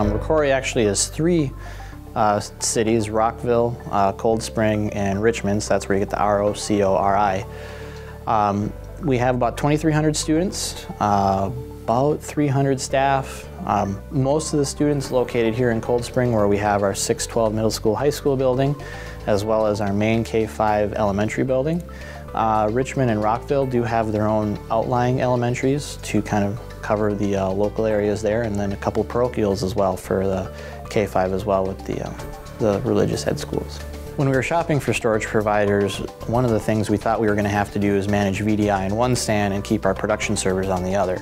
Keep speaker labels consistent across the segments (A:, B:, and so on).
A: ROCORI actually is three cities: Rockville, Cold Spring, and Richmond. So that's where you get the ROCORI. We have about 2,300 students, about 300 staff. Most of the students located here in Cold Spring, where we have our 612 middle school, high school building, as well as our main K-5 elementary building. Richmond and Rockville do have their own outlying elementaries to kind of cover the local areas there, and then a couple parochials as well for the K-5 as well with the religious ed schools. When we were shopping for storage providers, one of the things we thought we were going to have to do is manage VDI in one stand and keep our production servers on the other.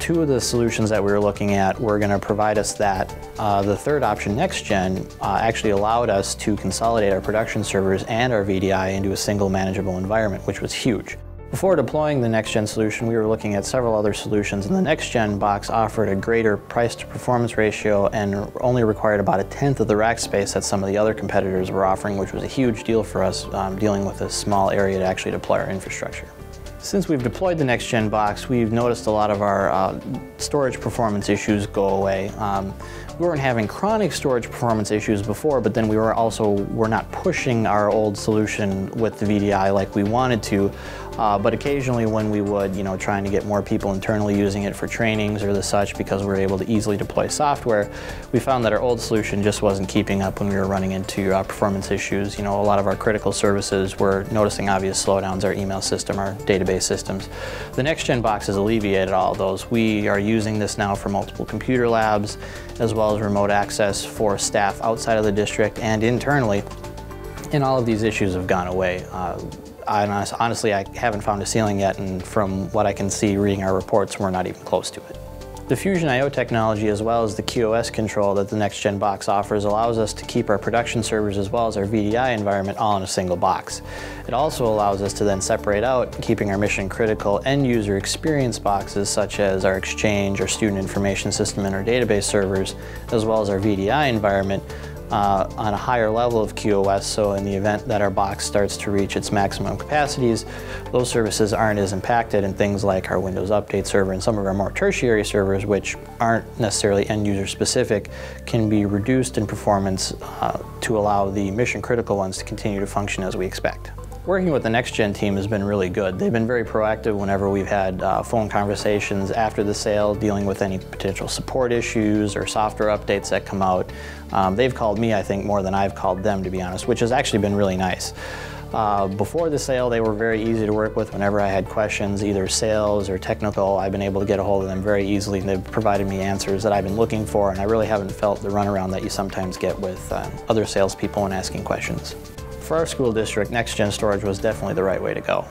A: Two of the solutions that we were looking at were going to provide us that. The third option, NextGen, actually allowed us to consolidate our production servers and our VDI into a single manageable environment, which was huge. Before deploying the NextGen solution, we were looking at several other solutions, and the NextGen box offered a greater price-to-performance ratio and only required about 1/10 of the rack space that some of the other competitors were offering, which was a huge deal for us dealing with a small area to actually deploy our infrastructure. Since we've deployed the NextGen box, we've noticed a lot of our storage performance issues go away. We weren't having chronic storage performance issues before, but then we were not pushing our old solution with the VDI like we wanted to. But occasionally when we would, trying to get more people internally using it for trainings or the such, because we were able to easily deploy software, we found that our old solution just wasn't keeping up when we were running into performance issues. A lot of our critical services were noticing obvious slowdowns, our email system, our database systems. The NextGen box has alleviated all of those. We are using this now for multiple computer labs, as well as remote access for staff outside of the district and internally, and all of these issues have gone away. Honestly, I haven't found a ceiling yet, and from what I can see reading our reports, we're not even close to it. The Fusion I/O technology, as well as the QoS control that the NextGen box offers, allows us to keep our production servers as well as our VDI environment all in a single box. It also allows us to then separate out, keeping our mission critical end user experience boxes such as our Exchange, our student information system, and our database servers, as well as our VDI environment, on a higher level of QoS, so in the event that our box starts to reach its maximum capacities, those services aren't as impacted, and things like our Windows Update server and some of our more tertiary servers, which aren't necessarily end-user specific, can be reduced in performance to allow the mission-critical ones to continue to function as we expect. Working with the NextGen team has been really good. They've been very proactive whenever we've had phone conversations after the sale, dealing with any potential support issues or software updates that come out. They've called me, I think, more than I've called them, to be honest, which has actually been really nice. Before the sale, they were very easy to work with. Whenever I had questions, either sales or technical, I've been able to get a hold of them very easily, and they've provided me answers that I've been looking for, and I really haven't felt the runaround that you sometimes get with other salespeople when asking questions. For our school district, NextGen storage was definitely the right way to go.